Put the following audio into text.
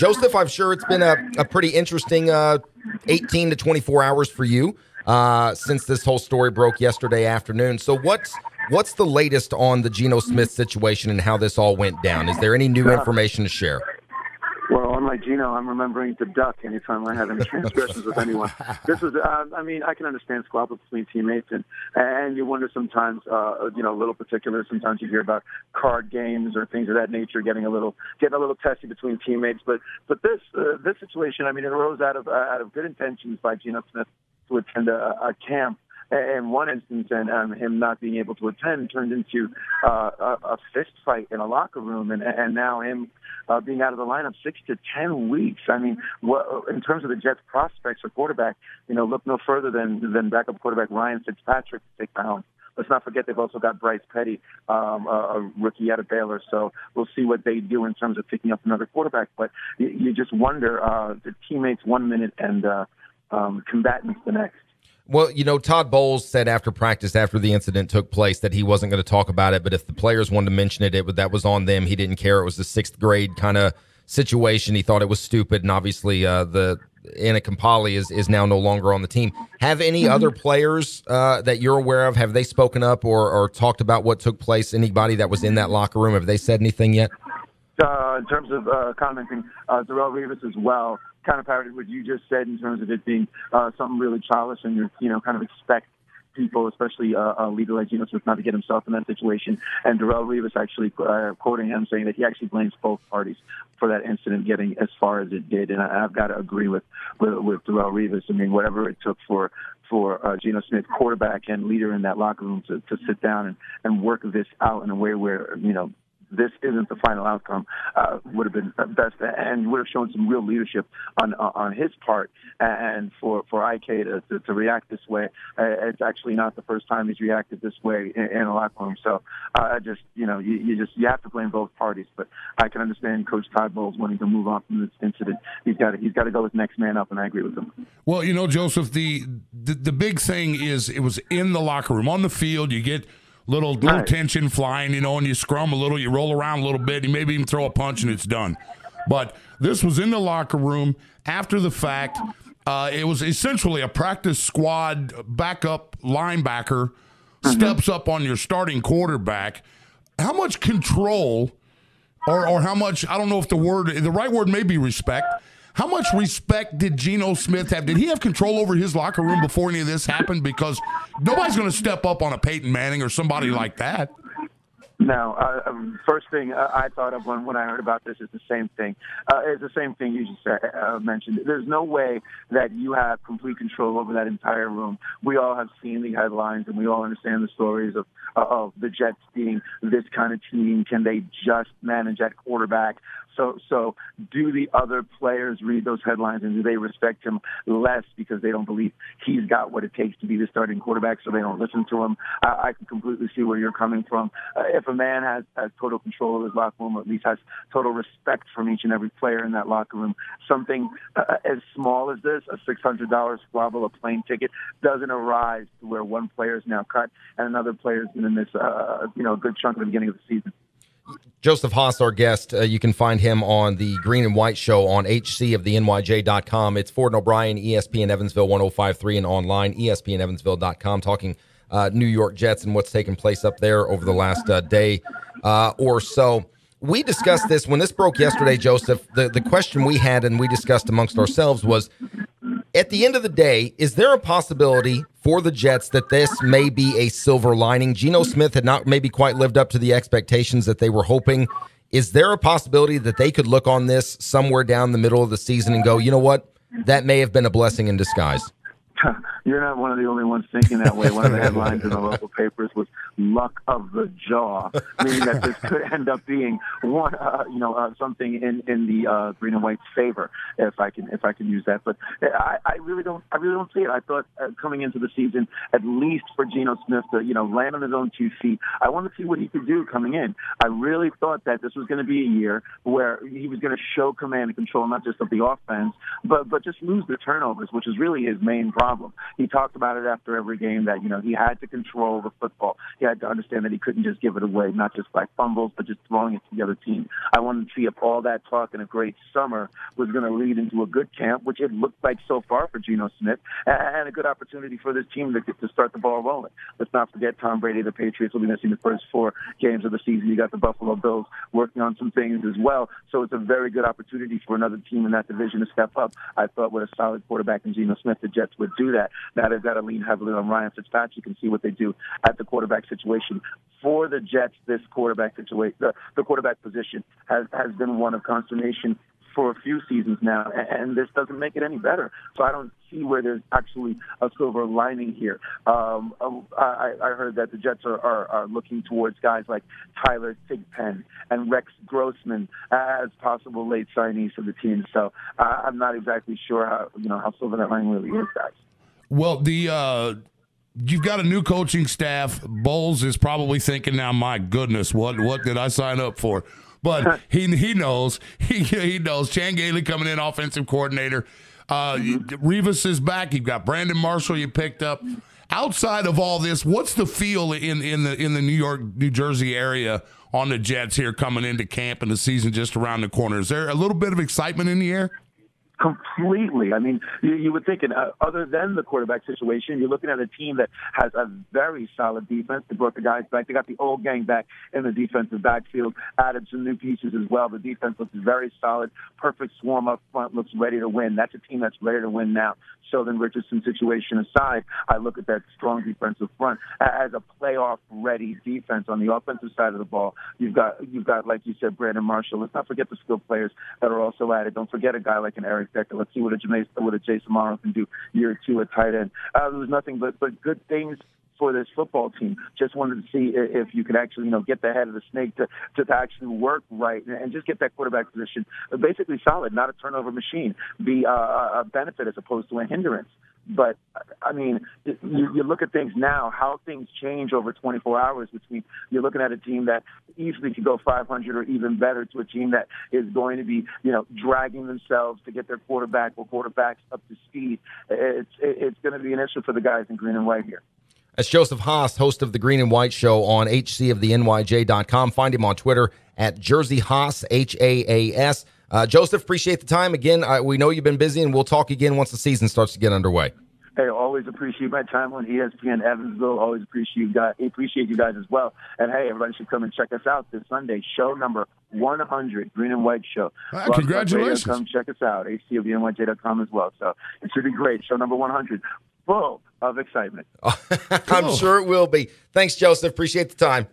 Joseph, I'm sure it's been a pretty interesting 18 to 24 hours for you since this whole story broke yesterday afternoon. So what's the latest on the Geno Smith situation and how this all went down? Is there any new information to share? Well, unlike Geno, I'm remembering to duck anytime I have any transgressions with anyone. This was, I can understand squabbles between teammates, and you wonder sometimes, a little particular. Sometimes you hear about card games or things of that nature getting a little testy between teammates. But this situation, it arose out of good intentions by Geno Smith to attend a camp. In one instance, and him not being able to attend turned into a fist fight in a locker room, and now him being out of the lineup 6 to 10 weeks. In terms of the Jets' prospects for quarterback, look no further than backup quarterback Ryan Fitzpatrick to take the helm. Let's not forget they've also got Bryce Petty, a rookie out of Baylor. So we'll see what they do in terms of picking up another quarterback. But you just wonder, the teammates 1 minute and combatants the next. Well, Todd Bowles said after practice, after the incident took place, that he wasn't going to talk about it, but if the players wanted to mention it, that was on them. He didn't care. It was a sixth grade kind of situation. He thought it was stupid, and obviously Anna Campali is now no longer on the team. Have any other players that you're aware of, have they spoken up or talked about what took place? Anybody that was in that locker room, have they said anything yet? In terms of commenting, Darrelle Revis as well, kind of parroted what you just said in terms of it being something really childish, and you kind of expect people, especially a leader like Geno Smith, not to get himself in that situation. And Darrelle Revis actually quoting him saying that he actually blames both parties for that incident getting as far as it did. And I've got to agree with Darrelle Revis. Whatever it took for Geno Smith, quarterback and leader in that locker room, to sit down and work this out in a way where, this isn't the final outcome, would have been best, and would have shown some real leadership on his part. And for IK to react this way, it's actually not the first time he's reacted this way in a locker room. So you have to blame both parties. But I can understand Coach Todd Bowles wanting to move on from this incident. He's got to go with next man up, and I agree with him. Well, Joseph, the big thing is it was in the locker room. On the field, you get little tension flying, and you scrum a little, you roll around a little bit, you maybe even throw a punch, and it's done. But this was in the locker room after the fact. It was essentially a practice squad backup linebacker steps up on your starting quarterback. How much control or how much, I don't know if the right word may be respect. How much respect did Geno Smith have? Did he have control over his locker room before any of this happened? Because nobody's going to step up on a Peyton Manning or somebody like that. No, first thing I thought of when I heard about this is the same thing. It's the same thing you just mentioned. There's no way that you have complete control over that entire room. We all have seen the headlines, and we all understand the stories of the Jets being this kind of team. Can they just manage at quarterback? So do the other players read those headlines, and do they respect him less because they don't believe he's got what it takes to be the starting quarterback, so they don't listen to him? I can completely see where you're coming from. If a man has total control of his locker room, or at least has total respect from each and every player in that locker room, something as small as this, a $600 squabble, a plane ticket, doesn't arise to where one player is now cut and another player is going to miss a good chunk of the beginning of the season. Joseph Haas, our guest. You can find him on the Green and White Show on hcofthenyj.com. It's Ford and O'Brien, ESPN Evansville 105.3, and online, espnevansville.com, talking New York Jets and what's taken place up there over the last day or so. We discussed this when this broke yesterday, Joseph. The question we had and we discussed amongst ourselves was, at the end of the day, is there a possibility for the Jets that this may be a silver lining? Geno Smith had not maybe quite lived up to the expectations that they were hoping. Is there a possibility that they could look on this somewhere down the middle of the season and go, you know what, that may have been a blessing in disguise? You're not one of the only ones thinking that way. One of the headlines in the local papers was "luck of the jaw," meaning that this could end up being one, something in the green and white's favor, if I can use that. But I really don't see it. I thought coming into the season, at least for Geno Smith to land on his own 2 feet, I wanted to see what he could do coming in. I really thought that this was going to be a year where he was going to show command and control, not just of the offense, but just lose the turnovers, which is really his main problem. problem. He talked about it after every game that, he had to control the football. He had to understand that he couldn't just give it away, not just by fumbles, but just throwing it to the other team. I wanted to see if all that talk in a great summer was going to lead into a good camp, which it looked like so far for Geno Smith, and a good opportunity for this team to start the ball rolling. Let's not forget Tom Brady. The Patriots will be missing the first 4 games of the season. You got the Buffalo Bills working on some things as well. So it's a very good opportunity for another team in that division to step up. I thought with a solid quarterback in Geno Smith, the Jets would do that. Now they've got to lean heavily on Ryan Fitzpatrick. You can see what they do at the quarterback situation. For the Jets, this quarterback situation, the quarterback position has been one of consternation for a few seasons now, and this doesn't make it any better. So I don't see where there's actually a silver lining here. I heard that the Jets are looking towards guys like Tyler Thigpen and Rex Grossman as possible late signees for the team. So I'm not exactly sure how silver that lining really is, guys. Well, you've got a new coaching staff. Bowles is probably thinking now, my goodness, what did I sign up for? But he knows. He knows. Chan Gailey coming in, offensive coordinator. Revis is back. You've got Brandon Marshall you picked up. Outside of all this, what's the feel in the New York, New Jersey area on the Jets here coming into camp and the season just around the corner? Is there a little bit of excitement in the air? Completely. I mean, you would think, other than the quarterback situation, you're looking at a team that has a very solid defense. They brought the guys back. They got the old gang back in the defensive backfield, added some new pieces as well. The defense looks very solid. Perfect swarm up front, looks ready to win. That's a team that's ready to win now. Sheldon Richardson situation aside, I look at that strong defensive front as a playoff-ready defense. On the offensive side of the ball, you've got like you said, Brandon Marshall. Let's not forget the skilled players that are also added. Don't forget a guy like an Eric Decker. Let's see what a Jason Morrow can do year 2 at tight end. There was nothing but good things for this football team. Just wanted to see if you could actually, get the head of the snake to actually work right and just get that quarterback position basically solid, not a turnover machine, be a benefit as opposed to a hindrance. But, I mean, you look at things now, how things change over 24 hours between you're looking at a team that easily could go 500 or even better to a team that is going to be, dragging themselves to get their quarterback or quarterbacks up to speed. It's going to be an issue for the guys in green and white here. That's Joseph Haas, host of the Green and White Show on hcofthenyj.com. Find him on Twitter at Jersey Haas, Haas. Joseph, appreciate the time. Again, we know you've been busy, and we'll talk again once the season starts to get underway. Hey, always appreciate my time on ESPN Evansville. Always appreciate you guys as well. And, hey, everybody should come and check us out this Sunday, show number 100, Green and White Show. Congratulations. Come check us out, hcofthenyj.com as well. So it should be great. Show number 100, full of excitement. I'm sure it will be. Thanks, Joseph. Appreciate the time.